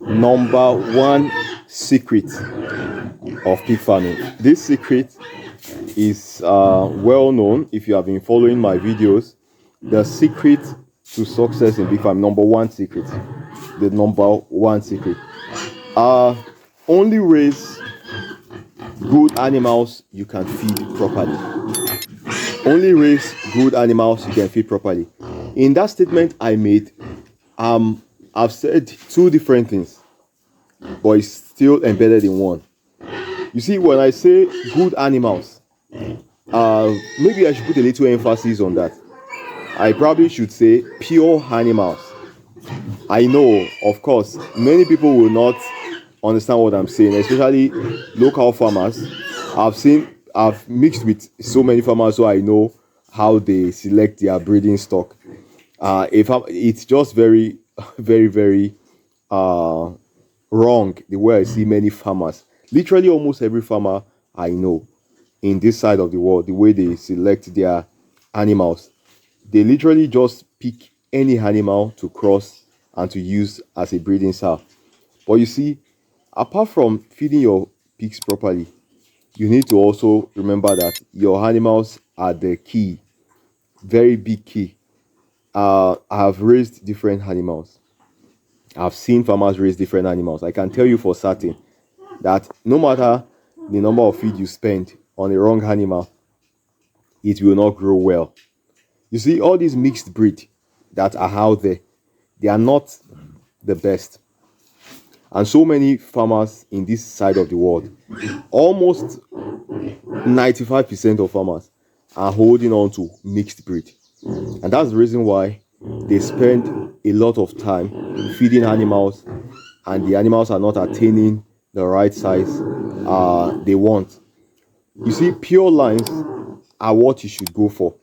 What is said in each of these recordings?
number one secret of pig farming. This secret is well known if you have been following my videos. The secret to success in pig farming, number one secret, the number one secret. Only raise good animals you can feed properly. Only raise good animals you can feed properly. In that statement I made, I've said two different things, but it's still embedded in one. You see, when I say good animals, maybe I should put a little emphasis on that. I probably should say pure animals. I know, of course, many people will not understand what I'm saying, especially local farmers. I've mixed with so many farmers, so I know how they select their breeding stock. If it's just very, very, very wrong the way I see many farmers. Literally, almost every farmer I know in this side of the world, the way they select their animals, they literally just pick any animal to cross and to use as a breeding sow. But you see, apart from feeding your pigs properly, you need to also remember that your animals are the key, very big key. I have raised different animals. I've seen farmers raise different animals. I can tell you for certain that no matter the number of feed you spend on a wrong animal, it will not grow well. You see, all these mixed breed that are out there, they are not the best. And so many farmers in this side of the world, almost 95% of farmers are holding on to mixed breed. And that's the reason why they spend a lot of time feeding animals, and the animals are not attaining the right size they want. You see, pure lines are what you should go for.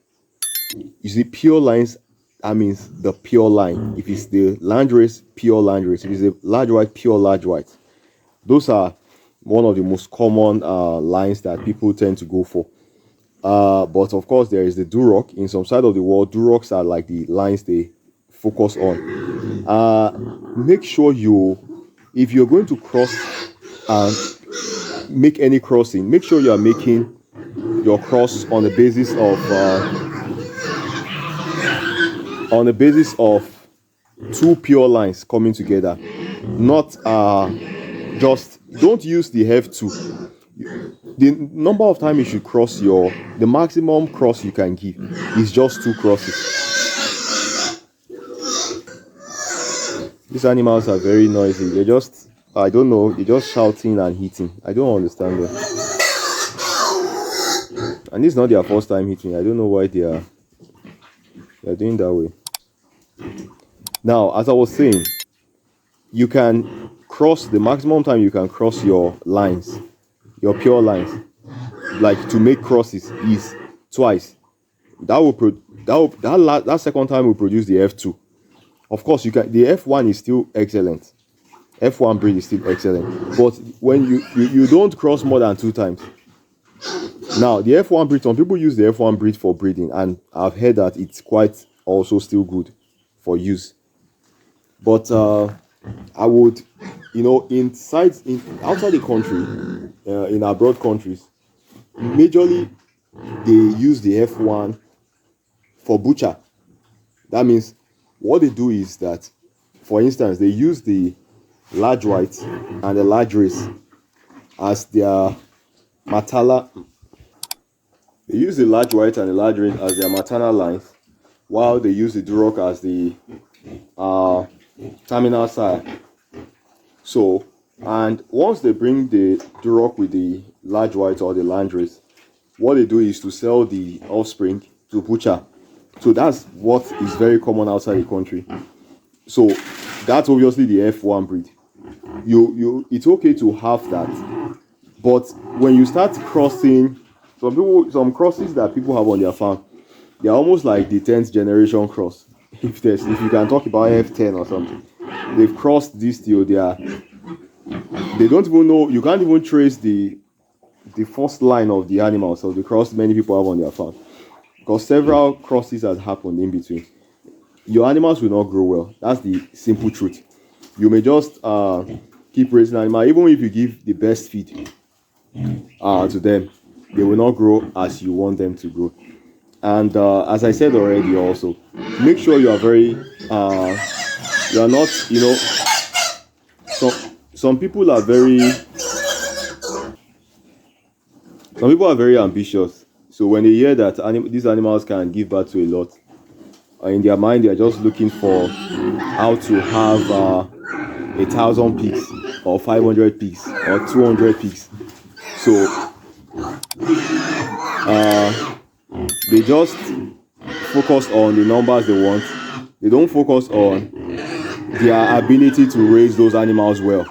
You see, pure lines, that means the pure line. If it's the land race, pure land race. If it's a large white, pure large white. Those are one of the most common lines that people tend to go for. But of course, there is the Duroc. In some side of the world, Durocs are like the lines they focus on. Make sure if you're going to cross and make any crossing, make sure you are making your cross on the basis of two pure lines coming together, not just don't use the F2. The number of times you should cross the maximum cross you can give is just two crosses. These animals are very noisy. I don't know, they're just shouting and hitting. I don't understand them. And this is not their first time hitting. I don't know why they're doing that way. Now, as I was saying, you can cross the maximum time you can cross your lines, your pure lines, like to make crosses is twice. That second time will produce the F2. Of course, the F1 is still excellent. F1 breed is still excellent, but when you don't cross more than two times. Now, the F1 breed, some people use the F1 breed for breeding, and I've heard that it's quite also still good for use. But I would, outside the country, in abroad countries, majorly they use the F1 for butcher. That means what they do is that, for instance, they use the large white and the large race as their matala. They use the large white and the large race as their maternal lines, while they use the Duroc as the terminal sire. So, and once they bring the Duroc with the large white or the land race, what they do is to sell the offspring to butcher. So that's what is very common outside the country. So that's obviously the F1 breed. It's okay to have that, but when you start crossing, some crosses that people have on their farm, they're almost like the 10th generation cross. If you can talk about F10 or something, they've crossed this till they don't even know. You can't even trace the first line of the animal. So the cross many people have on their farm, because several crosses has happened in between. Your animals will not grow well. That's the simple truth. You may just keep raising animal. Even if you give the best feed to them, they will not grow as you want them to grow. And as I said already, also make sure you are very you are not, some people are very ambitious. So when they hear that these animals can give birth to a lot, in their mind they are just looking for how to have 1,000 pigs or 500 pigs or 200 pigs. So they just focus on the numbers they want. They don't focus on their ability to raise those animals well.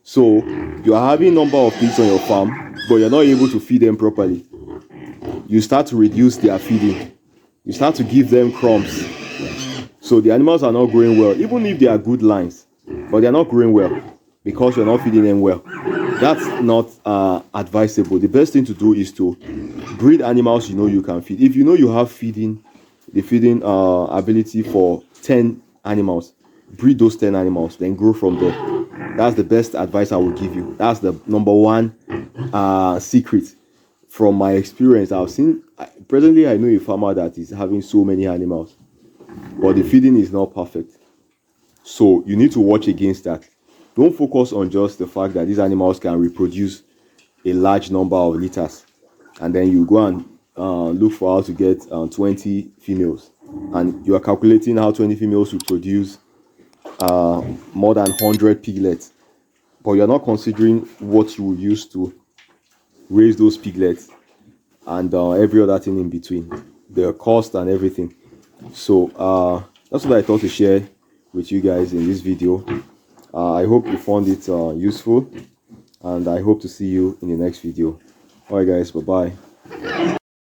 So you are having number of pigs on your farm, but you're not able to feed them properly. You start to reduce their feeding. You start to give them crumbs. So the animals are not growing well, even if they are good lines, but they are not growing well because you're not feeding them well. That's not advisable. The best thing to do is to breed animals you can feed. If you have the feeding ability for 10 animals, breed those 10 animals, then grow from there. That's the best advice I will give you. That's the number one secret from my experience. Presently I know a farmer that is having so many animals, but the feeding is not perfect. So you need to watch against that. Don't focus on just the fact that these animals can reproduce a large number of litters, and then you go and look for how to get 20 females, and you are calculating how 20 females will produce more than 100 piglets, but you're not considering what you will use to raise those piglets and every other thing in between, the cost and everything. So that's what I thought to share with you guys in this video. I hope you found it useful, and I hope to see you in the next video. Alright guys, bye bye.